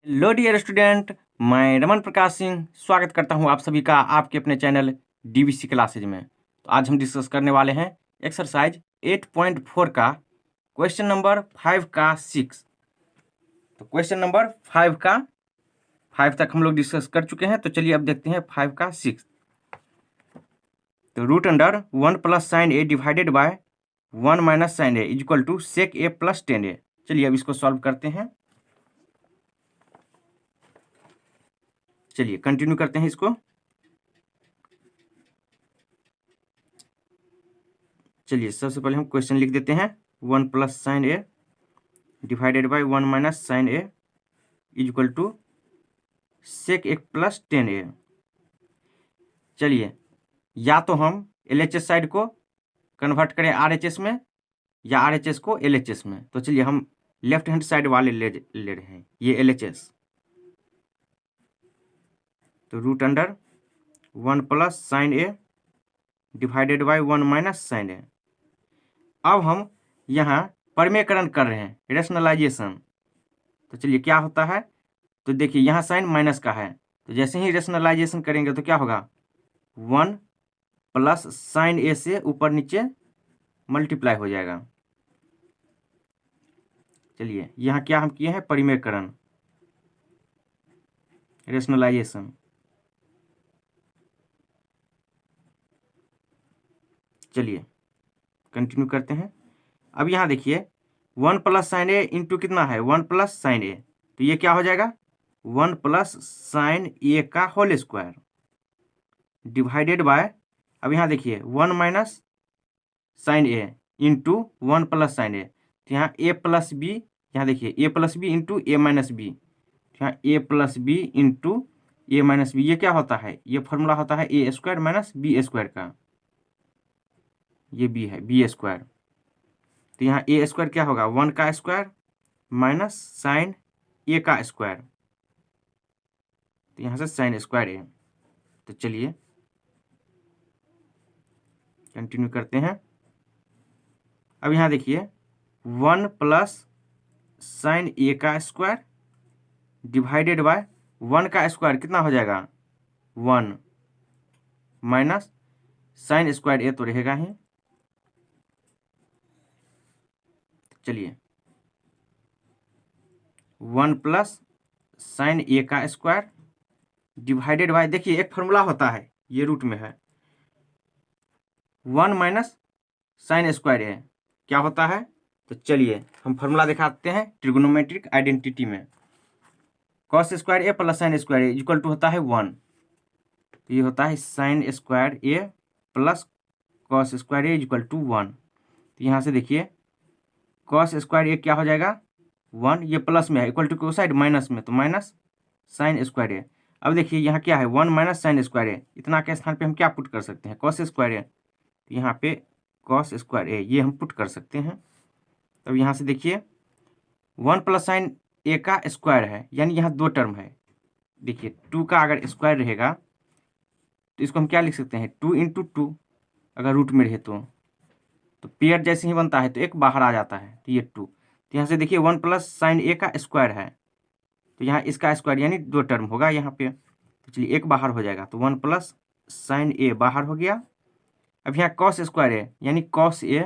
Hello dear student, मैं रमन प्रकाश सिंह स्वागत करता हूं आप सभी का आपके अपने चैनल डीवीसी क्लासेज में। तो आज हम डिस्कस करने वाले हैं एक्सरसाइज 8.4 का क्वेश्चन नंबर 5 का 6। तो क्वेश्चन नंबर 5 का 5 तक हम लोग डिस्कस कर चुके हैं। तो चलिए अब देखते हैं 5 का 6। तो root under 1 plus sine A divided by 1 minus sine A is equal to sec A plus 10a। चलिए अब इसको सॉल्व करते हैं। चलिए कंटिन्यू करते हैं इसको। चलिए सबसे पहले हम क्वेश्चन लिख देते हैं 1 plus sine A divided by 1 minus sine A is equal to sec A plus 10a। चलिए या तो हम LHS साइड को कन्वर्ट करें RHS में या RHS को LHS में। तो चलिए हम लेफ्ट हैंड साइड वाले ले रहे हैं, ये LHS। तो root under 1 plus sine A divided by 1 minus sine A. अब हम यहाँ परिमेयकरण कर रहे हैं, रेशनलाइजेशन। तो चलिए क्या होता है, तो देखिए यहाँ साइन माइनस का है, तो जैसे ही रेशनलाइजेशन करेंगे तो क्या होगा, 1 प्लस साइन ए से ऊपर नीचे मल्टीप्लाई हो जाएगा। चलिए यहाँ क्या हम किए हैं, परिमेयकरण, रेशनलाइजेशन। चलिए कंटिन्यू करते हैं। अब यहाँ देखिए 1 प्लस साइन ए इंटू कितना है, 1 प्लस साइन ए, तो ये क्या हो जाएगा 1 प्लस साइन ए का होल स्क्वायर डिवाइडेड बाय, अब यहाँ देखिए 1 minus sine A into 1 plus sine A, तो यहाँ ए प्लस बी, यहाँ देखिए A plus B into A minus B, यहाँ ए प्लस बी इंटू ए माइनस बी, ये क्या होता है, ये फॉर्मूला होता है A square minus B square का, ये बी है बी स्क्वायर। तो यहाँ ए स्क्वायर क्या होगा, 1 का स्क्वायर माइनस साइन ए का स्क्वायर, तो यहाँ से साइन स्क्वायर ए। तो चलिए कंटिन्यू करते हैं। अब यहाँ देखिए 1 प्लस साइन ए का स्क्वायर डिवाइडेड बाय 1 का स्क्वायर कितना हो जाएगा 1 माइनस साइन स्क्वायर ए तो रहेगा ही। चलिए 1 प्लस साइन ए का स्क्वायर डिवाइडेड बाय, देखिए एक फॉर्मूला होता है, ये रूट में है, 1 माइनस साइन स्क्वायर ए क्या होता है। तो चलिए हम फॉर्मूला दिखाते हैं ट्रिग्नोमेट्रिक आइडेंटिटी में, cos square A plus sine square A equal to होता है 1, तो ये होता है sine square A plus cos square A equal to 1। तो यहाँ से देखिए कॉस स्क्वायर ए क्या हो जाएगा 1, ये प्लस में है, इक्वल टू की साइड माइनस में, तो माइनस साइन स्क्वायर ए। अब देखिए यहाँ क्या है 1 माइनस साइन स्क्वायर ए, इतना के स्थान पे हम क्या पुट कर सकते हैं, कॉस स्क्वायर ए, तो यहाँ पे कॉस स्क्वायर ए ये हम पुट कर सकते हैं। तब यहाँ से देखिए 1 प्लस साइन ए का स्क्वायर है, यानी यहाँ 2 टर्म है। देखिए 2 का अगर स्क्वायर रहेगा तो इसको हम क्या लिख सकते हैं 2 इंटू 2, अगर रूट में रहे तो पेयर जैसे ही बनता है तो एक बाहर आ जाता है, तो ये 2। तो यहाँ से देखिए 1 प्लस साइन ए का स्क्वायर है, तो यहाँ इसका स्क्वायर यानी 2 टर्म होगा यहाँ पे, तो चलिए एक बाहर हो जाएगा, तो 1 प्लस साइन ए बाहर हो गया। अब यहाँ कॉस स्क्वायर ए यानी cos A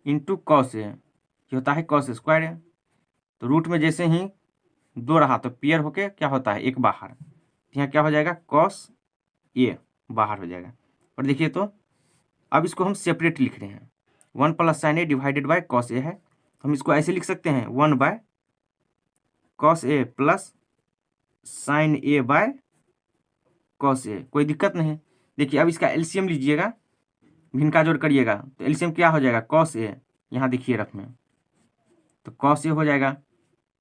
into cos A, ये होता है कॉस स्क्वायर ए, तो रूट में जैसे ही 2 रहा तो पेयर होके क्या होता है एक बाहर, तो यहाँ क्या हो जाएगा कॉस ए बाहर हो जाएगा। और देखिए तो अब इसको हम सेपरेट लिख रहे हैं, 1 plus sine A divided by cos A है, हम इसको ऐसे लिख सकते हैं 1 by cos A plus sine A by cos A, कोई दिक्कत नहीं। देखिए अब इसका एलसीएम लीजिएगा, भिन्न का जोड़ करिएगा, तो एलसीएम क्या हो जाएगा कॉस ए, यहाँ देखिए रफ में, तो कॉस ए हो जाएगा,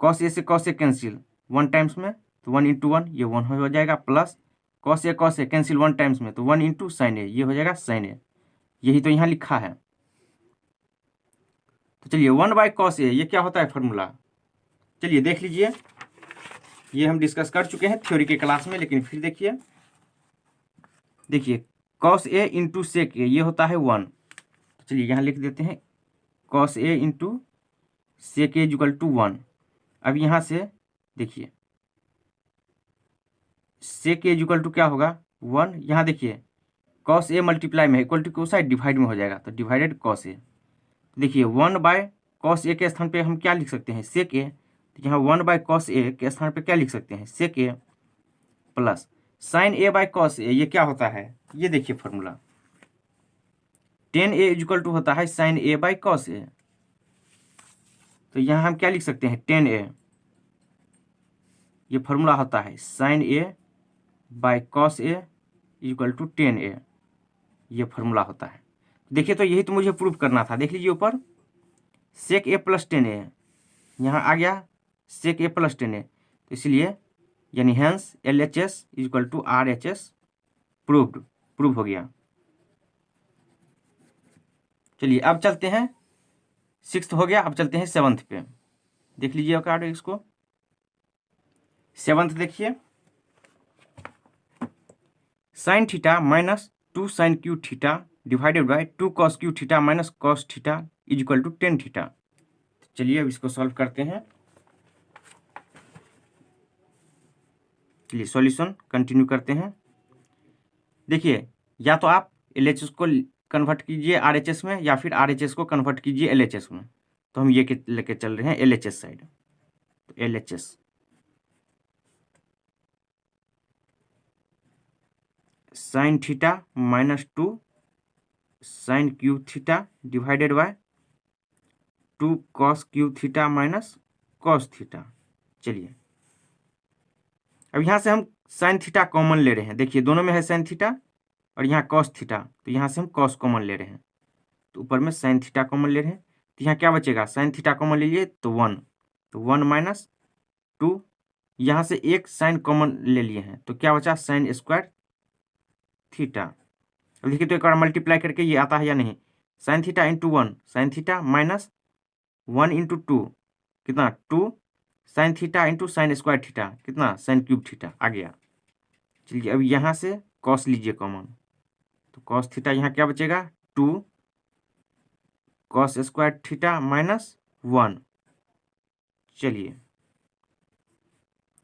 कॉस ए से कॉस ए कैंसिल 1 टाइम्स में, तो 1 इंटू 1 ये 1 हो जाएगा, प्लस कॉस ए कैंसिल 1 टाइम्स में, तो 1 इंटू साइन ए ये हो जाएगा साइन ए, यही तो यहाँ लिखा है। तो चलिए 1 बाय कॉस ए ये क्या होता है फॉर्मूला, चलिए देख लीजिए, ये हम डिस्कस कर चुके हैं थ्योरी के क्लास में, लेकिन फिर देखिए कॉस ए इंटू सेक ए ये होता है 1, तो चलिए यहाँ लिख देते हैं cos A into sec A equal to 1। अब यहाँ से देखिए सेक ए इक्वल टू क्या होगा 1। यहाँ देखिए कॉस ए मल्टीप्लाई में इक्वल टू को साइड डिवाइड में हो जाएगा, तो डिवाइडेड कॉस ए। देखिए 1/cos ए के स्थान पे हम क्या लिख सकते हैं सेक ए, तो यहाँ 1/cos ए के स्थान पे क्या लिख सकते हैं sec A plus sine A by cos A. ये क्या होता है, ये देखिए formula tan A equal to होता है sine A by cos A. तो यहाँ हम क्या लिख सकते हैं tan ए, ये फॉर्मूला होता है sine A by cos A equal to tan A, ये फॉर्मूला होता है। देखिए तो यही तो मुझे प्रूव करना था। देख लीजिए ऊपर सेक ए प्लस tan ए, यहाँ आ गया सेक ए प्लस tan ए, तो इसलिए यानी hence LHS equal to RHS prove हो गया। चलिए अब चलते हैं, 6th हो गया, अब चलते हैं 7th पे। देख लीजिए कार्ड इसको 7th देखिए sine theta minus 2 sine cube theta divided by 2 cos cube theta minus cos theta is equal to tan theta. चलिए अब इसको सॉल्व करते हैं। चलिए सॉल्यूशन कंटिन्यू करते हैं। देखिए या तो आप LHS को कन्वर्ट कीजिए RHS में या फिर RHS को कन्वर्ट कीजिए LHS में। तो हम ये लेके चल रहे हैं LHS साइड, तो LHS sine theta minus 2 sine cube theta divided by 2 cos cube theta minus cos theta. चलिए अब यहाँ से हम साइन थीटा कॉमन ले रहे हैं। देखिए दोनों में है साइन थीटा और यहाँ कॉस थीटा, तो यहाँ से हम कॉस कॉमन ले रहे हैं, तो ऊपर में साइन थीटा कॉमन ले रहे हैं। तो यहाँ क्या बचेगा साइन थीटा कॉमन ले लिए तो 1, तो 1 माइनस 2, यहाँ से एक साइन कॉमन ले लिए हैं तो क्या बचा साइन स्क्वायर थीटा। अब देखिए तो एक बार मल्टीप्लाई करके ये आता है या नहीं, sine theta into 1 sign theta minus 1 into 2 कितना 2 sine theta into sine square theta कितना साइन क्यूब थीटा आ गया। चलिए अब यहाँ से कॉस लीजिए कॉमन, तो कॉस थीटा यहाँ क्या बचेगा 2 कॉस स्क्वायर थीटा माइनस 1। चलिए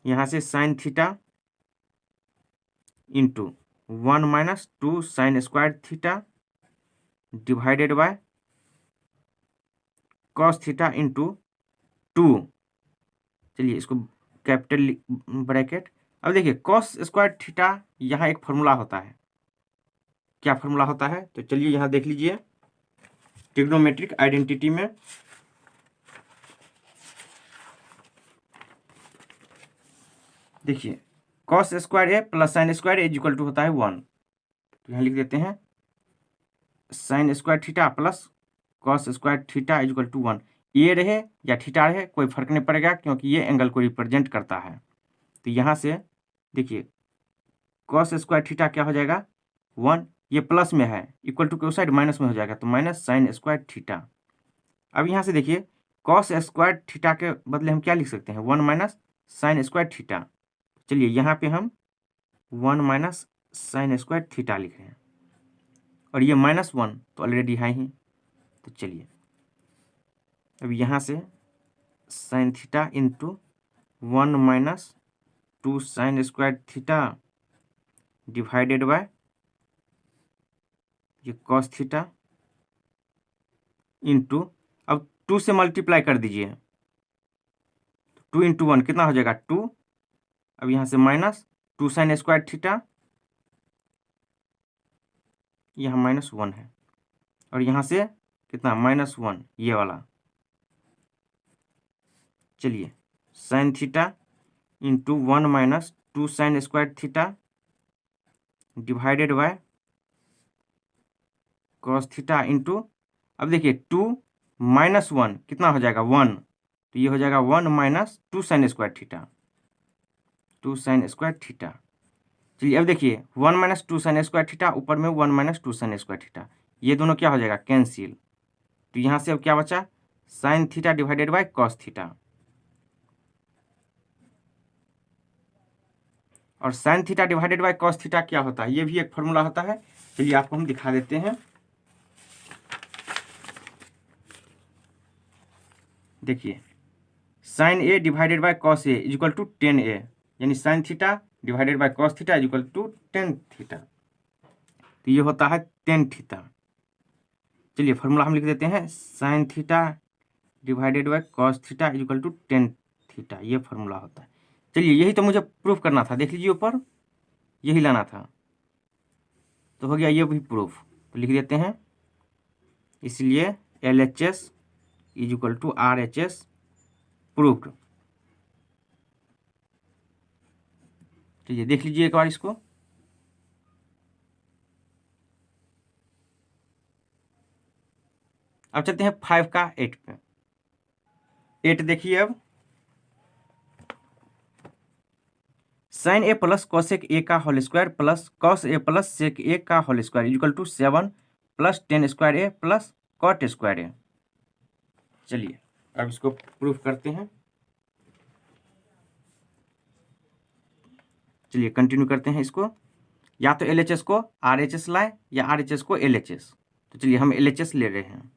यहाँ से sine theta into 1 minus 2 sign square theta divided by cos theta into 2। चलिए इसको कैपिटल ब्रैकेट। अब देखिए कॉस स्क्वायर थीटा यहाँ एक फॉर्मूला होता है, क्या फॉर्मूला होता है तो चलिए यहाँ देख लीजिए ट्रिग्नोमेट्रिक आइडेंटिटी में। देखिए cos square A plus sine square A equal to होता है 1, तो यहाँ लिख देते हैं sine square theta plus cos square theta equal to 1। A रहे या थीटा रहे कोई फर्क नहीं पड़ेगा क्योंकि ये एंगल को रिप्रेजेंट करता है। तो यहाँ से देखिए कॉस स्क्वायर थीटा क्या हो जाएगा 1, ये प्लस में है इक्वल टू के साइड माइनस में हो जाएगा तो माइनस साइन स्क्वायर थीटा। अब यहाँ से देखिए कॉस स्क्वायर थीटा के बदले हम क्या लिख सकते हैं 1 माइनस साइन स्क्वायर थीटा। चलिए यहाँ पे हम 1 माइनस साइन स्क्वायर थीटा लिख रहे हैं और ये -1 तो ऑलरेडी है ही। तो चलिए अब यहाँ से sine theta into 1 minus 2 sign square theta divided by ये कॉस थीटा इंटू अब 2 से मल्टीप्लाई कर दीजिए, 2 इंटू 1 कितना हो जाएगा 2। अब यहाँ से माइनस 2 साइन स्क्वायर थीटा, यहाँ -1 है और यहाँ से कितना -1 ये वाला। चलिए sine theta into 1 minus 2 sign square theta divided by cos theta into अब देखिए 2 माइनस 1 कितना हो जाएगा 1, तो ये हो जाएगा 1 minus 2 sign square theta 2 sign square theta. चलिए अब देखिए 1 माइनस 2 साइन स्क्वायर थीटा ऊपर में 1 माइनस 2 साइन स्क्वायर थीटा, ये दोनों क्या हो जाएगा कैंसिल। तो यहाँ से अब क्या बचा sine theta divided by cos theta, और sine theta divided by cos theta क्या होता है ये भी एक फॉर्मूला होता है। चलिए आपको हम दिखा देते हैं। देखिए sine A divided by cos A equal to tan A, यानी sine theta divided by cos theta equal to tan theta. तो ये होता है टेन थीटा। चलिए फॉर्मूला हम लिख देते हैं, sine theta divided by cos theta equal to tan theta, ये फॉर्मूला होता है। चलिए यही तो मुझे प्रूफ करना था, देख लीजिए ऊपर यही लाना था, तो हो गया ये भी प्रूफ। तो लिख देते हैं, इसलिए LHS is equal to RHS proofed. चलिए देख लीजिए एक बार इसको। अब चलते हैं 5 का 8 पे। 8 देखिए, अब sine A plus cosec A का whole square plus cos A plus sec A का whole square equal to 7 plus ten square A plus cot square A. चलिए अब इसको प्रूफ करते हैं। चलिए कंटिन्यू करते हैं इसको, या तो LHS को RHS लाए या RHS को LHS। तो चलिए हम LHS ले रहे हैं।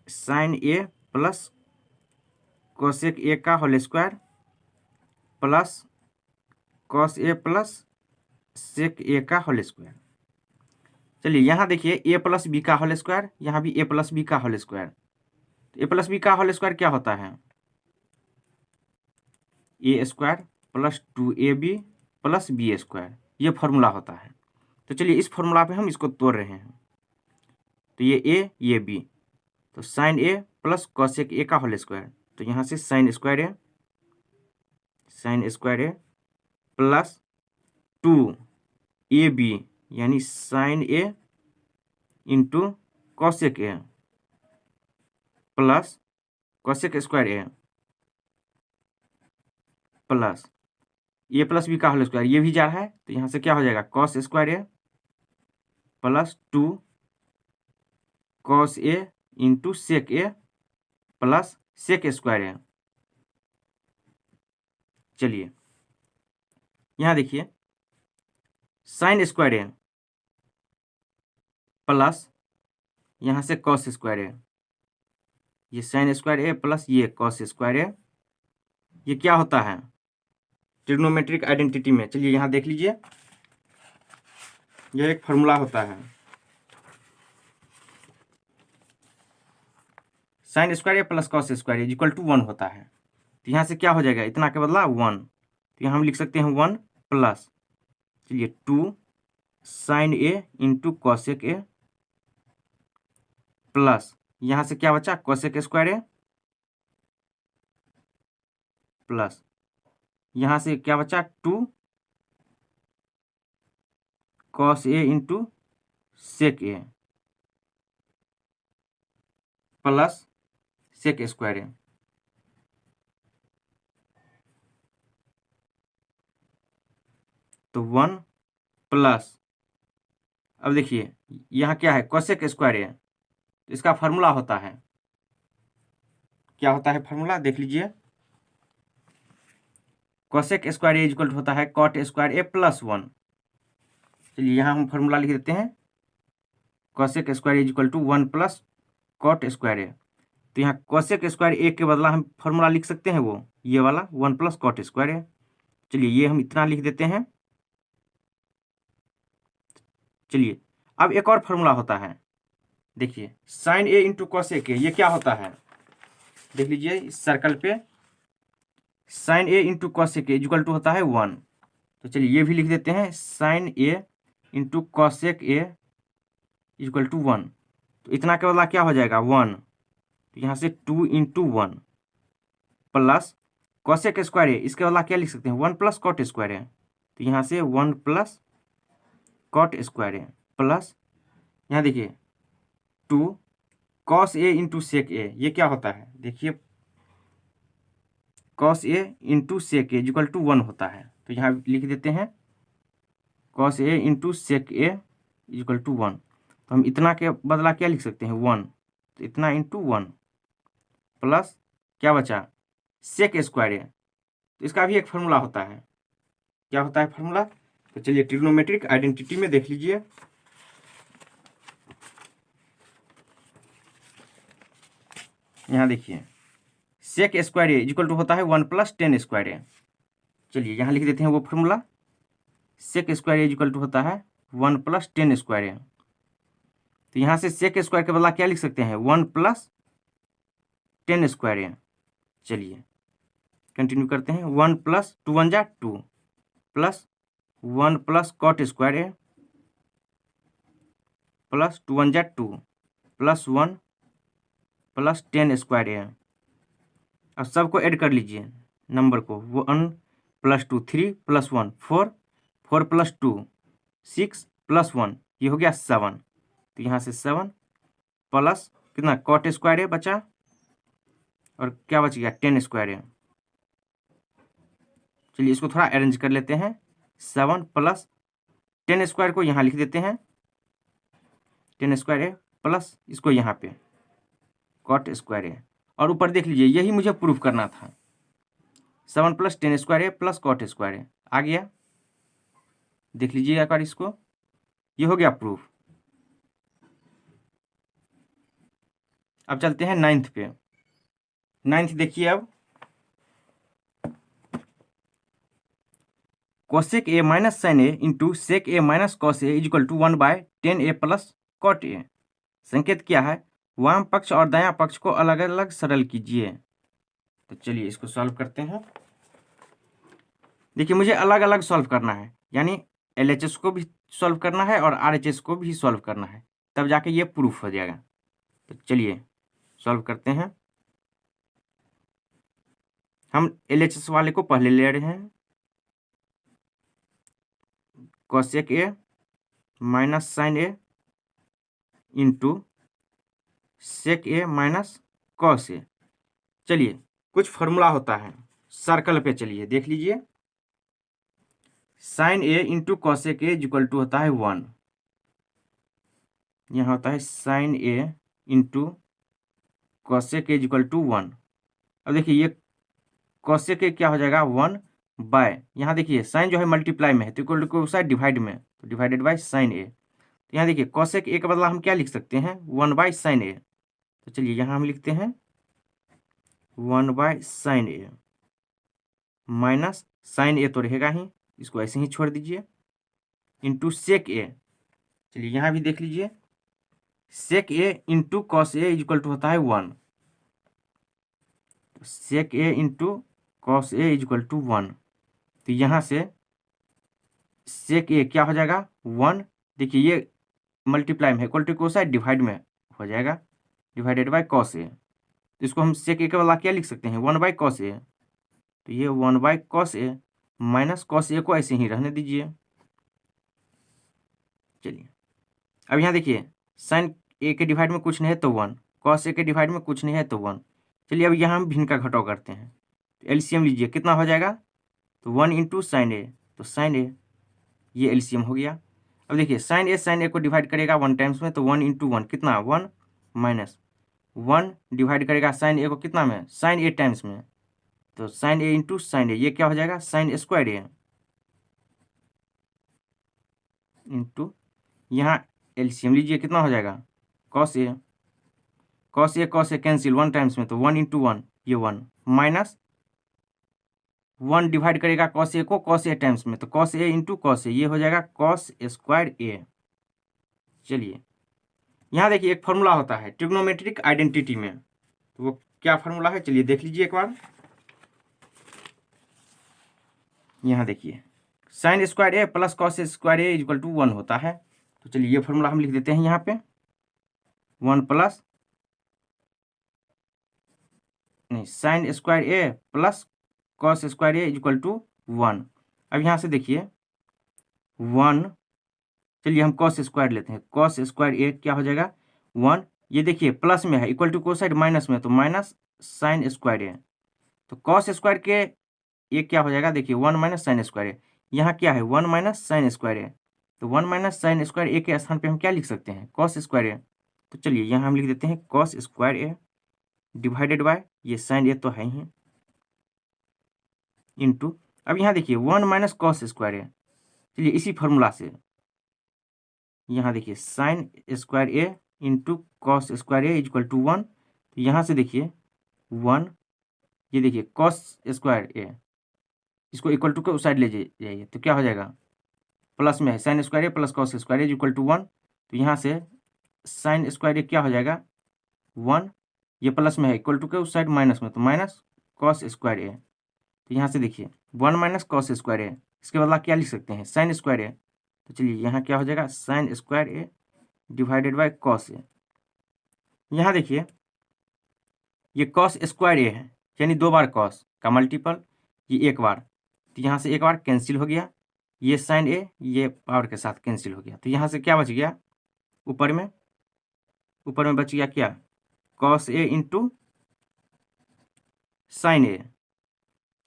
Sine A plus cosec A का whole square plus cos A plus sec A का होल स्क्वायर। चलिए यहाँ देखिए ए प्लस बी का होल स्क्वायर, यहाँ भी ए प्लस बी का होल स्क्वायर। तो ए प्लस बी का होल स्क्वायर क्या होता है, A square plus 2AB plus B square, ये फॉर्मूला होता है। तो चलिए इस फॉर्मूला पे हम इसको तोड़ रहे हैं। तो ये बी, तो sine A plus cosec A का होल स्क्वायर, तो यहाँ से sign square A plus 2AB यानी sine A into cosec A plus cosec square A plus A plus B का होल स्क्वायर, ये भी जा रहा है, तो यहाँ से क्या हो जाएगा cos square A plus 2 cos A into sec A plus sec square A. चलिए यहाँ देखिए साइन स्क्वायर ए प्लस यहाँ से कॉस स्क्वायर ए, ये साइन स्क्वायर ए प्लस ये कॉस स्क्वायर ए, ये क्या होता है ट्रिग्नोमेट्रिक आइडेंटिटी में। चलिए यहाँ देख लीजिए, यह एक फॉर्मूला होता है, sine square A plus cos square A equal to 1 होता है। तो यहाँ से क्या हो जाएगा, इतना के बदला 1, तो यहाँ हम लिख सकते हैं 1 प्लस, चलिए 2 sine A into cosec A plus यहाँ से क्या बचा कॉसेक स्क्वायर ए प्लस यहाँ से क्या बचा 2 cos A into sec A plus sec square A. तो 1 प्लस, अब देखिए यहाँ क्या है कॉसेक स्क्वायर ए, इसका फार्मूला होता है, क्या होता है फार्मूला देख लीजिए, कॉसेक स्क्वायर ए इक्वल होता है कॉट स्क्वायर ए प्लस 1। चलिए यहाँ हम फार्मूला लिख देते हैं, cosec square A equal to 1 plus cot square A. तो यहाँ कॉसेक स्क्वायर ए के बदला हम फार्मूला लिख सकते हैं वो ये वाला 1 प्लस कॉट स्क्वायर ए। चलिए ये हम इतना लिख देते हैं। चलिए अब एक और फार्मूला होता है, देखिए sine A into cosec A, ये क्या होता है देख लीजिए इस सर्कल पे, sine A into cosec A equal to होता है 1। तो चलिए ये भी लिख देते हैं, sine A into cosec A equal to 1। तो इतना के बदला क्या हो जाएगा 1, तो यहाँ से 2 इंटू 1 प्लस कॉसेक स्क्वायर ए, इसके बदला क्या लिख सकते हैं 1 प्लस कॉट स्क्वायर ए। तो यहाँ से 1 plus cot square A plus यहाँ देखिए 2 कॉस ए इंटू सेक ए, ये क्या होता है देखिए cos A into sec A equal to 1 होता है। तो यहाँ लिख देते हैं cos A into sec A equal to 1। तो हम इतना के बदला क्या लिख सकते हैं 1, तो इतना इंटू 1 प्लस क्या बचा सेक स्क्वायर ए, तो इसका भी एक फार्मूला होता है, क्या होता है फार्मूला। तो चलिए ट्रिग्नोमेट्रिक आइडेंटिटी में देख लीजिए, यहाँ देखिए sec square A equal to होता है 1 प्लस टेन स्क्वायर ए। चलिए यहाँ लिख देते हैं वो formula, sec square A equal to होता है 1 प्लस टेन स्क्वायर ए। तो यहाँ से सेक स्क्वायर के बदला क्या लिख सकते हैं, 1 प्लस टेन स्क्वायर ए। चलिए कंटिन्यू करते हैं, 1 प्लस 2 1 जा 2 plus 1 plus cot square A plus 2 1 जा 2 प्लस 1 प्लस टेन स्क्वायर ए। अब सबको ऐड कर लीजिए नंबर को, 1 प्लस 2 3 प्लस 1 4 4 प्लस 2 6 प्लस 1 ये हो गया 7। तो यहाँ से 7 प्लस कितना कॉट स्क्वायर ए बचा और क्या बच गया 10 स्क्वायर ए। चलिए इसको थोड़ा अरेंज कर लेते हैं, 7 प्लस 10 स्क्वायर को यहाँ लिख देते हैं 10 स्क्वायर ए प्लस इसको यहाँ पे कॉट स्क्वायर ए, और ऊपर देख लीजिए यही मुझे प्रूफ करना था, 7 plus 10 square A plus cot square ए आ गया। देख लीजिए एक बार इसको, ये हो गया प्रूफ। अब चलते हैं 9th पे। 9th देखिए, अब cosec A minus sine A into sec A minus cos A equal to 1/10 A plus cot A. संकेत क्या है, वाम पक्ष और दायां पक्ष को अलग अलग सरल कीजिए। तो चलिए इसको सॉल्व करते हैं। देखिए मुझे अलग अलग सॉल्व करना है, यानी LHS को भी सॉल्व करना है और RHS को भी सॉल्व करना है, तब जाके ये प्रूफ हो जाएगा। तो चलिए सॉल्व करते हैं। हम LHS वाले को पहले ले रहे हैं, cosec A minus sine A into sec A minus cos A. चलिए कुछ फॉर्मूला होता है, सर्कल पे चलिए देख लीजिए, sine A into cosec A equal to होता है 1। यहाँ होता है sine A into cosec A equal to 1। अब देखिए ये कॉसेक ए क्या हो जाएगा 1 बाय, यहाँ देखिए साइन जो है मल्टीप्लाई में है तो इक्वल टू साइड डिवाइड में, तो डिवाइडेड बाय साइन ए। तो यहाँ देखिए कॉसेक ए का बदला हम क्या लिख सकते हैं 1 बाय साइन ए। तो चलिए यहाँ हम लिखते हैं 1 by sine A minus sine A तो रहेगा ही, इसको ऐसे ही छोड़ दीजिए, इंटू सेक ए। चलिए यहाँ भी देख लीजिए, sec A into cos A equal to होता है 1, sec A into cos A equal to 1। तो यहाँ से सेक ए क्या हो जाएगा 1, देखिए ये मल्टीप्लाई में है, इक्वल टू को साइड डिवाइड में हो जाएगा, डिवाइडेड बाय कॉस ए। तो इसको हम सेक ए के बदला क्या लिख सकते हैं 1 बाय कॉस ए। तो ये 1 by cos A minus cos A को ऐसे ही रहने दीजिए। चलिए अब यहाँ देखिए साइन ए के डिवाइड में कुछ नहीं है तो 1, कॉस ए के डिवाइड में कुछ नहीं है तो 1। चलिए अब यहाँ हम भिन्न का घटाव करते हैं, तो एलसीएम लीजिए, कितना हो जाएगा, तो 1 इंटू साइन ए, तो साइन ए ये एलसीएम हो गया। अब देखिए साइन ए को डिवाइड करेगा 1 टाइम्स में, तो 1 इंटू 1 कितना 1 माइनस 1 डिवाइड करेगा साइन ए को कितना में साइन ए टाइम्स में, तो साइन ए इंटू साइन ए ये क्या हो जाएगा साइन स्क्वायर ए इंटू यहाँ एलसीएम लीजिए, कितना हो जाएगा cos A, cos A cancel 1 times में, तो 1 इंटू 1 ये 1 माइनस 1 डिवाइड करेगा कॉस ए को कॉस ए टाइम्स में, तो cos A into cos A ये हो जाएगा कॉस स्क्वायर ए। चलिए यहाँ देखिए एक फॉर्मूला होता है ट्रिग्नोमेट्रिक आइडेंटिटी में, तो वो क्या फॉर्मूला है चलिए देख लीजिए एक बार। यहाँ देखिए sine square A plus cos square A equal to 1 होता है। तो चलिए ये फॉर्मूला हम लिख देते हैं यहाँ पे, 1 प्लस नहीं sine square A plus cos square A equal to 1। अब यहाँ से देखिए 1, चलिए हम कॉस स्क्वायर लेते हैं, कॉस स्क्वायर ए क्या हो जाएगा 1, ये देखिए प्लस में है, इक्वल टू को साइड माइनस में, तो माइनस साइन स्क्वायर ए, तो कॉस स्क्वायर के ये क्या हो जाएगा, देखिए 1 माइनस साइन स्क्वायर ए, यहाँ क्या है 1 माइनस साइन स्क्वायर ए, तो 1 माइनस साइन स्क्वायर ए के स्थान पे हम क्या लिख सकते हैं कॉस स्क्वायर ए। तो चलिए यहाँ हम लिख देते हैं cos square A divided by ये साइन ए तो है ही इंटू, अब यहाँ देखिए 1 माइनस कॉस स्क्वायर ए, चलिए इसी फॉर्मूला से यहाँ देखिए sine square A into cos square A equal to 1, तो यहाँ से देखिए 1 ये देखिए कॉस स्क्वायर ए, इसको इक्वल टू के उस साइड ले जाइए तो क्या हो जाएगा, प्लस में है sine square A plus cos square A equal to 1। तो यहाँ से साइन स्क्वायर ए क्या हो जाएगा 1, ये प्लस में है इक्वल टू के उस साइड माइनस में, तो माइनस कॉस स्क्वायर ए। तो यहाँ से देखिए 1 माइनस कॉस स्क्वायर ए, इसके बदला क्या लिख सकते हैं साइन स्क्वायर ए। तो चलिए यहाँ क्या हो जाएगा sine square A divided by cos A. यहाँ देखिए ये कॉस स्क्वायर ए है, यानी 2 बार कॉस का मल्टीपल, ये 1 बार, तो यहाँ से 1 बार कैंसिल हो गया, ये साइन ए ये पावर के साथ कैंसिल हो गया। तो यहाँ से क्या बच गया, ऊपर में बच गया क्या, cos A into sine A.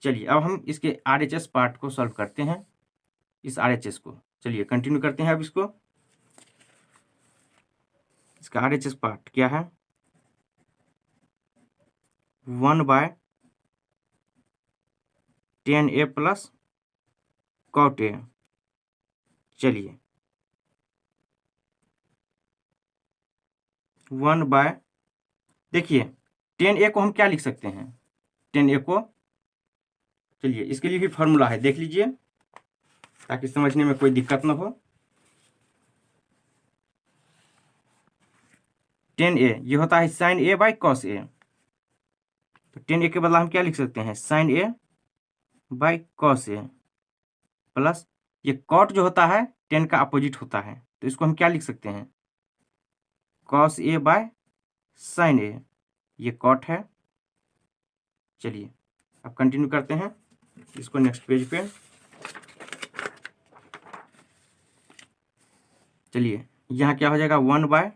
चलिए अब हम इसके RHS पार्ट को सॉल्व करते हैं, इस RHS को। चलिए कंटिन्यू करते हैं अब इसको। इसका RHS पार्ट क्या है, 1/10A प्लस कॉट ए। चलिए 1/, देखिए 10A को हम क्या लिख सकते हैं, 10A को, चलिए इसके लिए भी फॉर्मूला है, देख लीजिए ताकि समझने में कोई दिक्कत ना हो। 10A ये होता है sine A by cos A, तो 10A के बदला हम क्या लिख सकते हैं sine A by cos A, plus ये कॉट जो होता है 10 का अपोजिट होता है, तो इसको हम क्या लिख सकते हैं कॉस ए बाय साइन ए, ये कॉट है। चलिए अब कंटिन्यू करते हैं इसको नेक्स्ट पेज पे। चलिए यहाँ क्या हो जाएगा 1/,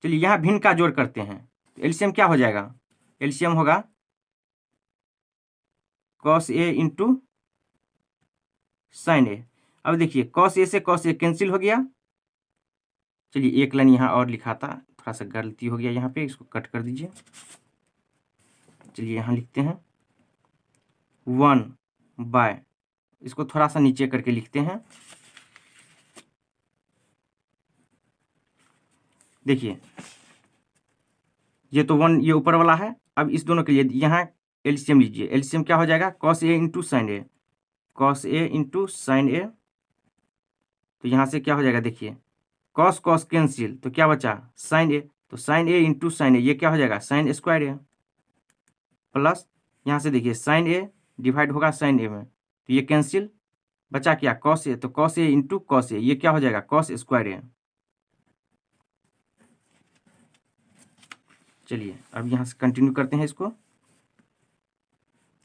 चलिए यहाँ भिन्न का जोड़ करते हैं, एलसीएम क्या हो जाएगा, एलसीएम होगा cos A into sine A. अब देखिए कॉस ए से कॉस ए कैंसिल हो गया, चलिए एक लाइन यहाँ और लिखा था, थोड़ा सा गलती हो गया यहाँ पे, इसको कट कर दीजिए। चलिए यहाँ लिखते हैं 1/, इसको थोड़ा सा नीचे करके लिखते हैं। देखिए ये तो 1 ये ऊपर वाला है, अब इस दोनों के लिए यहाँ एलसीएम लीजिए, एलसीएम क्या हो जाएगा cos A into sine A, cos A into sine A. तो यहाँ से क्या हो जाएगा, देखिए कॉस कॉस कैंसिल, तो क्या बचा साइन ए, तो साइन ए इंटू साइन ए ये क्या हो जाएगा साइन स्क्वायर ए, प्लस यहाँ से देखिए साइन ए डिवाइड होगा साइन ए में, तो ये कैंसिल, बचा क्या कॉस ए, तो cos A into cos A ये क्या हो जाएगा कॉस स्क्वायर ए। चलिए अब यहाँ से कंटिन्यू करते हैं इसको,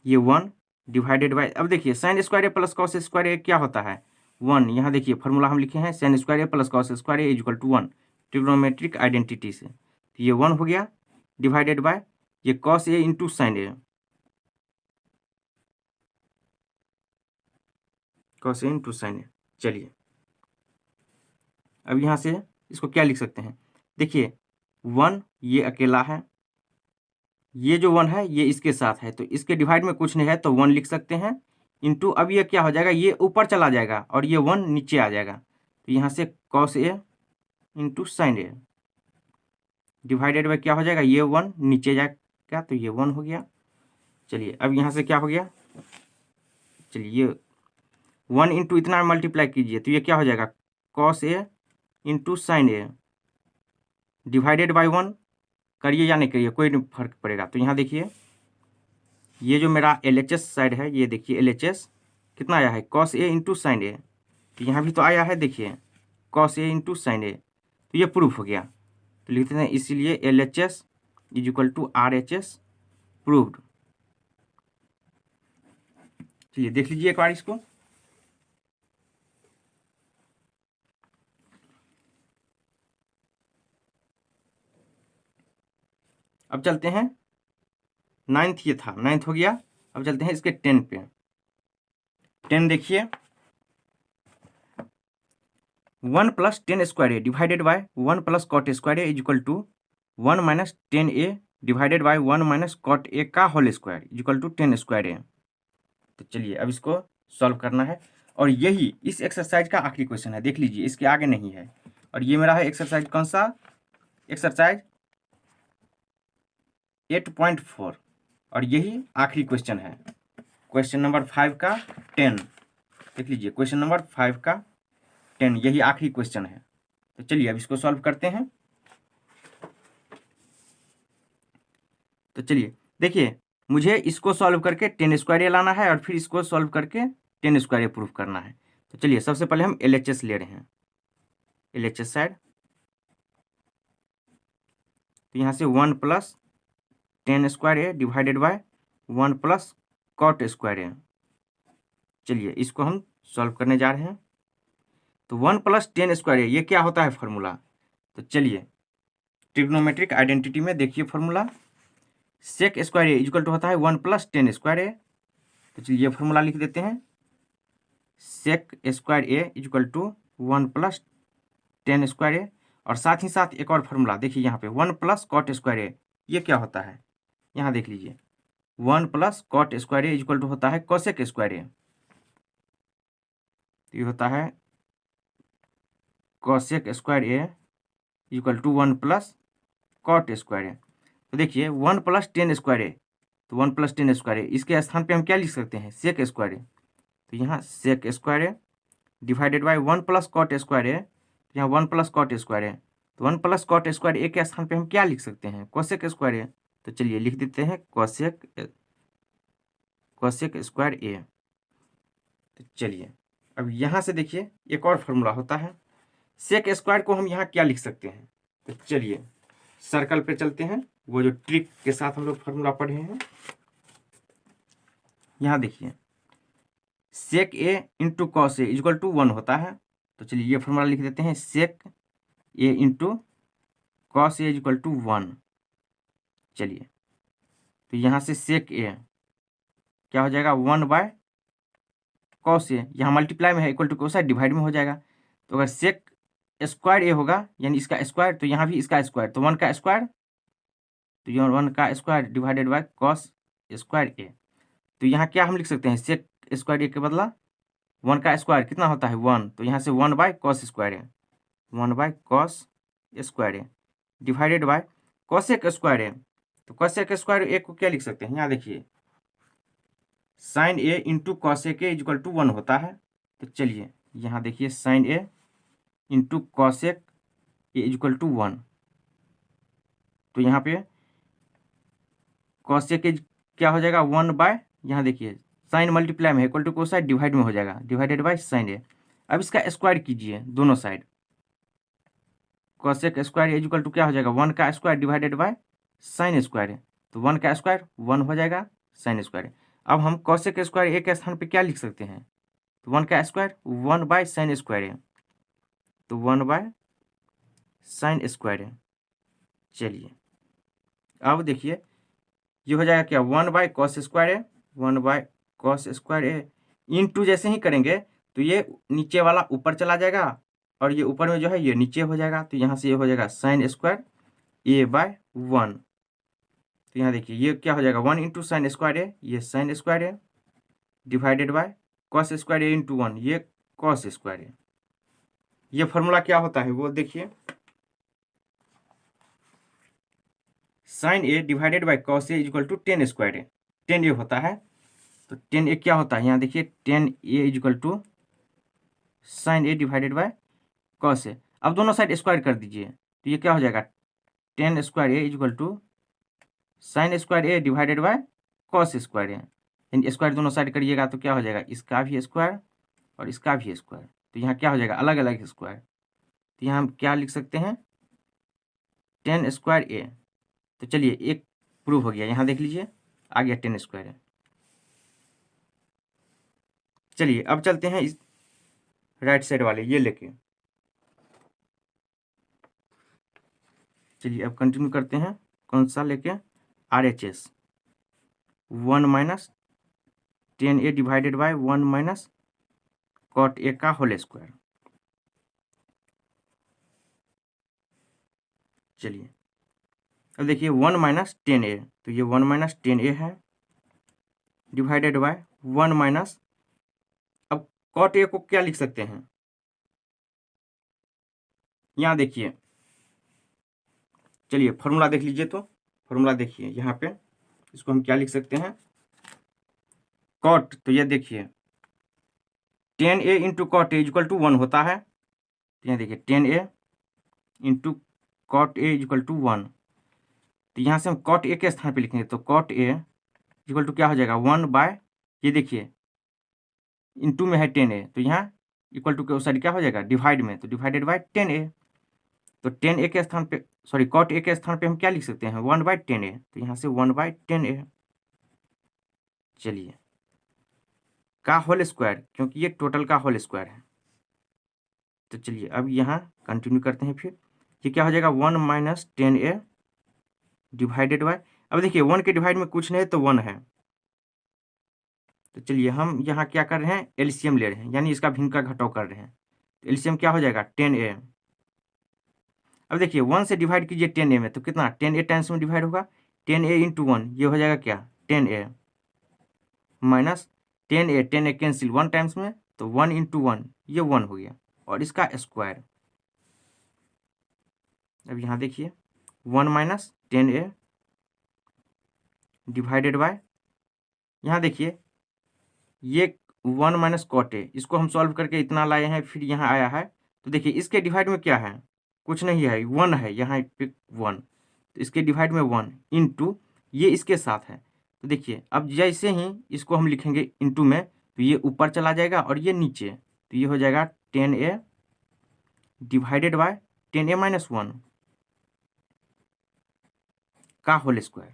ये 1 डिवाइडेड बाय, अब देखिए sine square A plus cos square ए क्या होता है 1, यहाँ देखिए फॉर्मूला हम लिखे हैं sine square A plus cos square A equal to 1 trigonometric identity से। तो ये 1 हो गया डिवाइडेड बाय ये cos A into sine A, cos A into sine A. चलिए अब यहाँ से इसको क्या लिख सकते हैं, देखिए 1 ये अकेला है, ये जो 1 है ये इसके साथ है, तो इसके डिवाइड में कुछ नहीं है तो 1 लिख सकते हैं, इंटू अब ये क्या हो जाएगा ये ऊपर चला जाएगा और ये 1 नीचे आ जाएगा, तो यहाँ से cos A into sine A divided bye क्या हो जाएगा ये 1 नीचे जाएगा, तो ये 1 हो गया। चलिए अब यहाँ से क्या हो गया, चलिए ये 1 इंटू इतना मल्टीप्लाई कीजिए तो ये क्या हो जाएगा cos A into sine A divided by 1, करिए या नहीं करिए कोई नहीं फर्क पड़ेगा। तो यहाँ देखिए ये जो मेरा LHS साइड है, ये देखिए LHS कितना आया है cos A into sine A, तो यहाँ भी तो आया है देखिए cos A into sine A, तो ये प्रूफ हो गया। तो लिखते हैं इसीलिए LHS is equal to RHS proved. चलिए देख लीजिए एक बार इसको, अब चलते हैं 9th, ये था 9th हो गया, अब चलते हैं इसके 10 पे। 10 देखिए 1 plus 10 square A divided by 1 plus cot square A is equal to 1 minus 10A divided by 1 minus cot A का whole square is equal to 10 square A. तो चलिए अब इसको सॉल्व करना है, और यही इस एक्सरसाइज का आखिरी क्वेश्चन है, देख लीजिए इसके आगे नहीं है। और ये मेरा है एक्सरसाइज, कौन सा एक्सरसाइज 8.4 और यही आखिरी क्वेश्चन है, क्वेश्चन नंबर 5 का 10। देख लीजिए क्वेश्चन नंबर 5 का 10, यही आखिरी क्वेश्चन है। तो चलिए अब इसको सॉल्व करते हैं। तो चलिए देखिए, मुझे इसको सॉल्व करके 10 स्क्वायर ए लाना है और फिर इसको सॉल्व करके 10 स्क्वायर ए प्रूफ करना है। तो चलिए सबसे पहले हम LHS ले रहे हैं, LHS साइड। तो यहाँ से 1 plus 10 square A divided by 1 plus cot square A. चलिए इसको हम सॉल्व करने जा रहे हैं। तो 1 प्लस 10 स्क्वायर ए ये क्या होता है फॉर्मूला? तो चलिए ट्रिग्नोमेट्रिक आइडेंटिटी में देखिए formula, sec square A equal to होता है 1 प्लस 10 स्क्वायर ए। तो चलिए ये फॉर्मूला लिख देते हैं, sec square A equal to 1 plus 10 square A. और साथ ही साथ एक और फॉर्मूला देखिए यहाँ पे 1 प्लस कॉट स्क्वायर ए, ये क्या होता है? यहाँ देख लीजिए 1 plus cot square A equal to होता है कोसेक स्क्वायर ए। तो ये होता है cosec square A equal to 1 plus cot square A. तो देखिए 1 प्लस 10 स्क्वायर ए, तो 1 प्लस 10 स्क्वायर ए, इसके स्थान पे हम क्या लिख सकते हैं? Sec square A. तो यहाँ sec square A divided by 1 plus cot square A, तो यहाँ 1 प्लस कॉट स्क्वायर ए। तो 1 प्लस कॉट स्क्वायर ए के स्थान पे हम क्या लिख सकते हैं? Cosec square A. तो चलिए लिख देते हैं कोसेक स्क्वायर ए। तो चलिए अब यहाँ से देखिए एक और फॉर्मूला होता है, सेक स्क्वायर को हम यहाँ क्या लिख सकते हैं? तो चलिए सर्कल पे चलते हैं, वो जो ट्रिक के साथ हम लोग फॉर्मूला पढ़े हैं। यहाँ देखिए sec A into cos A equal to 1 होता है। तो चलिए ये फॉर्मूला लिख देते हैं, sec A into cos A equal to 1। चलिए तो यहाँ से सेक ए क्या हो जाएगा? 1 बाय कॉस ए, यहाँ मल्टीप्लाई में है, इक्वल टू कोसाइन डिवाइड में हो जाएगा। तो अगर सेक स्क्वायर ए होगा यानी इसका स्क्वायर, तो यहाँ भी इसका स्क्वायर, तो 1 का स्क्वायर, तो यहाँ 1 का square divided by cos square A. तो यहाँ क्या हम लिख सकते हैं? सेक स्क्वायर ए के बदला 1 का स्क्वायर कितना होता है? 1। तो यहाँ से 1 by cos square A, 1 by cos square A divided by cosec square A. तो कॉसेक स्क्वायर ए को क्या लिख सकते हैं? यहाँ देखिए sine A into cosec A equal to 1 होता है। तो चलिए यहाँ देखिए sine A into cosec A equal to 1। तो यहाँ पे कॉसेक ए क्या हो जाएगा? 1 बाय, यहाँ देखिए साइन मल्टीप्लाई में है, इक्वल टू कोसाइन डिवाइड में हो जाएगा, डिवाइडेड बाय साइन ए। अब इसका स्क्वायर कीजिए दोनों side, cosec square A equal to क्या हो जाएगा? 1 का square divided by sine square A. तो 1 का स्क्वायर 1 हो जाएगा, साइन स्क्वायर। अब हम कॉसेक स्क्वायर ए के स्थान पे क्या लिख सकते हैं? तो 1 का square 1 by sine square A, तो 1 बाय साइन स्क्वायर ए। चलिए अब देखिए ये हो जाएगा क्या? 1 by cos square A, 1 by cos square A into जैसे ही करेंगे तो ये नीचे वाला ऊपर चला जाएगा और ये ऊपर में जो है ये नीचे हो जाएगा। तो यहाँ से ये हो जाएगा साइन स्क्वायर ए बाय 1। तो यहाँ देखिए ये क्या हो जाएगा? 1 इंटू साइन स्क्वायर ए, ये sign square A divided by cos square A into 1, ये कॉस स्क्वायर ए। ये फॉर्मूला क्या होता है वो देखिए, sine A divided by cos A equal to 10 square A, 10 A होता है। तो 10 ए क्या होता है? यहाँ देखिए 10 A equal to sine A divided by cos A. अब दोनों साइड स्क्वायर कर दीजिए, तो ये क्या हो जाएगा? 10 square A equal to sine square A divided by cos square A. यानी स्क्वायर दोनों साइड करिएगा तो क्या हो जाएगा? इसका भी स्क्वायर और इसका भी स्क्वायर। तो यहाँ क्या हो जाएगा? अलग अलग स्क्वायर। तो यहाँ हम क्या लिख सकते हैं? 10 स्क्वायर ए। तो चलिए एक प्रूफ हो गया, यहाँ देख लीजिए आ गया 10 स्क्वायर है। चलिए अब चलते हैं इस राइट साइड वाले ये लेके। चलिए अब कंटिन्यू करते हैं, कौन सा लेके? RHS 1 minus 10 A divided by 1 minus cot A का होल स्क्वायर। चलिए अब देखिए 1 माइनस 10 ए, तो ये 1 माइनस 10 ए है डिवाइडेड बाय 1 माइनस, अब कॉट ए को क्या लिख सकते हैं? यहाँ देखिए, चलिए फॉर्मूला देख लीजिए। तो फॉर्मूला देखिए यहाँ पे, इसको हम क्या लिख सकते हैं, कॉट, तो ये देखिए 10a into cot A equal to 1 होता है। तो यहाँ देखिए 10a into cot A equal to 1, तो यहाँ से हम कॉट ए के स्थान पे लिखेंगे, तो कॉट ए इक्वल टू क्या हो जाएगा 1 बाय, ये देखिए इंटू में है 10a, तो यहाँ इक्वल टू सॉरी क्या हो जाएगा डिवाइड में, तो डिवाइडेड बाय 10a, तो 10a के स्थान पे सॉरी कॉट ए के स्थान पे हम क्या लिख सकते हैं 1 बाय 10a, तो यहाँ से 1 बाय 10a। चलिए का होल स्क्वायर, क्योंकि ये टोटल का होल स्क्वायर है, तो चलिए अब यहाँ कंटिन्यू करते हैं। फिर ये क्या हो जाएगा 1 माइनस 10a डिवाइडेड बाय, अब देखिए 1 के डिवाइड में कुछ नहीं है तो 1 है, तो चलिए हम यहाँ क्या कर रहे हैं एलसीएम ले रहे हैं, यानी इसका भिन्न का घटाव कर रहे हैं, तो एलसीएम क्या हो जाएगा 10a। अब देखिए 1 से डिवाइड कीजिए 10a में, तो कितना 10a टाइम्स में डिवाइड होगा, 10a इंटू 1 ये हो जाएगा क्या 10a minus 10a cancel 1 times में, तो 1 इंटू 1 ये 1 हो गया, और इसका स्क्वायर। अब यहाँ देखिए 1 माइनस 10a डिवाइडेड बाय, यहाँ देखिए ये 1 माइनस कॉट ए, इसको हम सॉल्व करके इतना लाए हैं, फिर यहाँ आया है, तो देखिए इसके डिवाइड में क्या है कुछ नहीं है 1 है, यहाँ पे 1, तो इसके डिवाइड में 1 इंटू ये इसके साथ है, तो देखिए अब जैसे ही इसको हम लिखेंगे इंटू में, तो ये ऊपर चला जाएगा और ये नीचे, तो ये हो जाएगा 10a divided bye 10a minus 1 का होल स्क्वायर।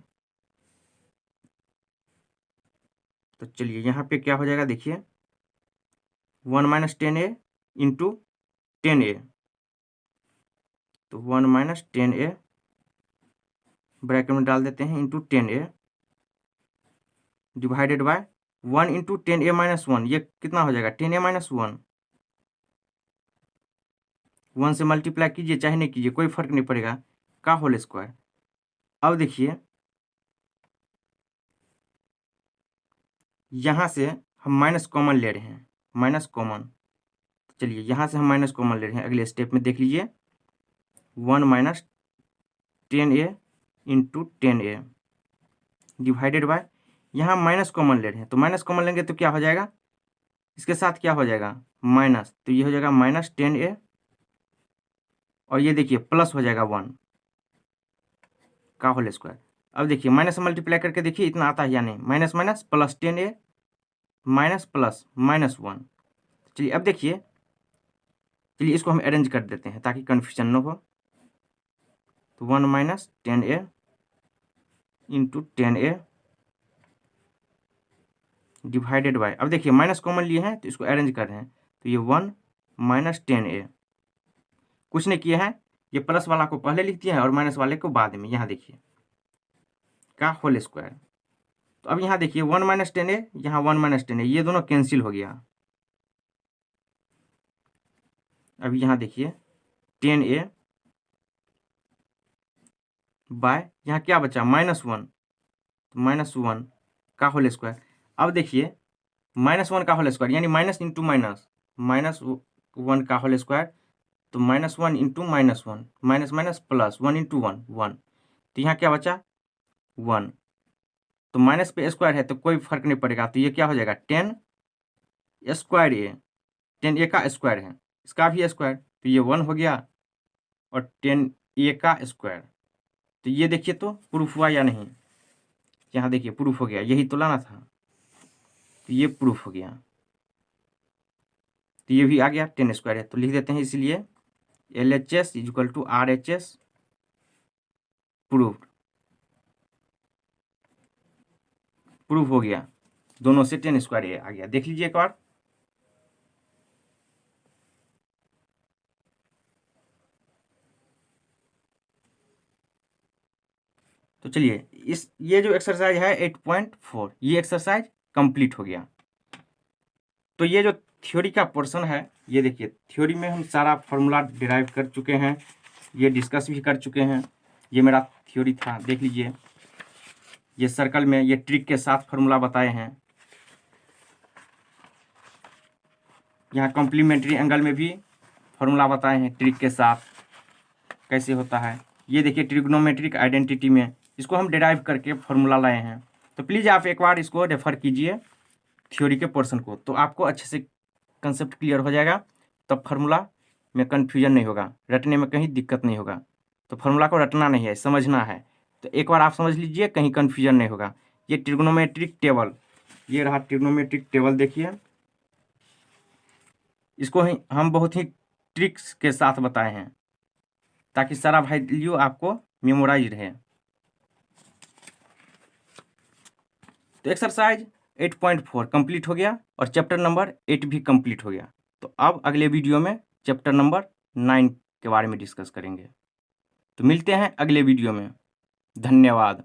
तो चलिए यहाँ पे क्या हो जाएगा देखिए 1 माइनस 10a इंटू 10a, तो 1 माइनस 10a ब्रैकेट में डाल देते हैं into 10a divided by 1 into 10a minus 1, ये कितना हो जाएगा 10a माइनस 1, 1 से मल्टीप्लाई कीजिए चाहे नहीं कीजिए कोई फर्क नहीं पड़ेगा, का होल स्क्वायर। अब देखिए यहाँ से हम माइनस कॉमन ले रहे हैं, माइनस कॉमन, चलिए यहाँ से हम माइनस कॉमन ले रहे हैं, अगले स्टेप में देख लीजिए 1 minus 10a into 10a divided bye, यहाँ माइनस कॉमन ले रहे हैं, तो माइनस कॉमन लेंगे तो क्या हो जाएगा इसके साथ क्या हो जाएगा माइनस, तो ये हो जाएगा माइनस 10a, और ये देखिए प्लस हो जाएगा 1 का होल स्क्वायर। अब देखिए माइनस मल्टीप्लाई करके देखिए इतना आता है या नहीं, minus minus plus 10a minus plus minus 1। चलिए अब देखिए, चलिए इसको हम अरेंज कर देते हैं ताकि कन्फ्यूजन न हो, तो 1 minus 10a into 10a divided bye, अब देखिए माइनस कॉमन लिए हैं तो इसको अरेंज कर रहे हैं, तो ये 1 माइनस 10a, कुछ नहीं किए हैं, ये प्लस वाला को पहले लिख दिया है और माइनस वाले को बाद में, यहाँ देखिए का होल स्क्वायर। तो अब यहाँ देखिए 1 माइनस 10a, यहाँ 1 माइनस 10a, ये दोनों कैंसिल हो गया। अब यहाँ देखिए 10a बाय यहाँ क्या बचा -1, तो -1 का होल स्क्वायर। अब देखिए -1 का होल स्क्वायर यानी माइनस इंटू माइनस, -1 का होल स्क्वायर, तो -1 into -1, minus minus plus 1 into 1 1, तो यहाँ क्या बचा 1, तो माइनस पे स्क्वायर है तो कोई फर्क नहीं पड़ेगा, तो ये क्या हो जाएगा 10 स्क्वायर ए, 10a का स्क्वायर है, इसका भी स्क्वायर, तो ये 1 हो गया, और 10a का स्क्वायर, तो ये देखिए तो प्रूफ हुआ या नहीं, यहाँ देखिए प्रूफ हो गया, यही तो लाना था, तो ये प्रूफ हो गया, तो ये भी आ गया 10 स्क्वायर है, तो लिख देते हैं इसलिए LHS equal to RHS proof, proof हो गया, दोनों से 10 स्क्वायर आ गया, देख लीजिए एक बार। तो चलिए ये जो एक्सरसाइज है 8.4, ये एक्सरसाइज कंप्लीट हो गया। तो ये जो थ्योरी का पोर्शन है, ये देखिए थ्योरी में हम सारा फार्मूला डिराइव कर चुके हैं, ये डिस्कस भी कर चुके हैं, ये मेरा थ्योरी था, देख लीजिए ये सर्कल में ये ट्रिक के साथ फार्मूला बताए हैं, यहाँ कॉम्प्लीमेंट्री एंगल में भी फार्मूला बताए हैं ट्रिक के साथ कैसे होता है। ये देखिए ट्रिग्नोमेट्रिक आइडेंटिटी में इसको हम डिराइव करके फॉर्मूला लाए हैं। तो प्लीज़ आप एक बार इसको रेफर कीजिए थ्योरी के पोर्शन को, तो आपको अच्छे से कंसेप्ट क्लियर हो जाएगा। तब फार्मूला में कन्फ्यूजन नहीं होगा, रटने में कहीं दिक्कत नहीं होगा। तो फार्मूला को रटना नहीं है, समझना है। तो एक बार आप समझ लीजिए, कहीं कन्फ्यूजन नहीं होगा। ये ट्रिग्नोमेट्रिक टेबल, ये रहा ट्रिग्नोमेट्रिक टेबल, देखिए इसको ही हम बहुत ही ट्रिक्स के साथ बताए हैं ताकि सारा वैल्यू आपको मेमोराइज रहे। तो एक्सरसाइज 8.4 कंप्लीट हो गया और चैप्टर नंबर 8 भी कंप्लीट हो गया। तो अब अगले वीडियो में चैप्टर नंबर 9 के बारे में डिस्कस करेंगे। तो मिलते हैं अगले वीडियो में। धन्यवाद।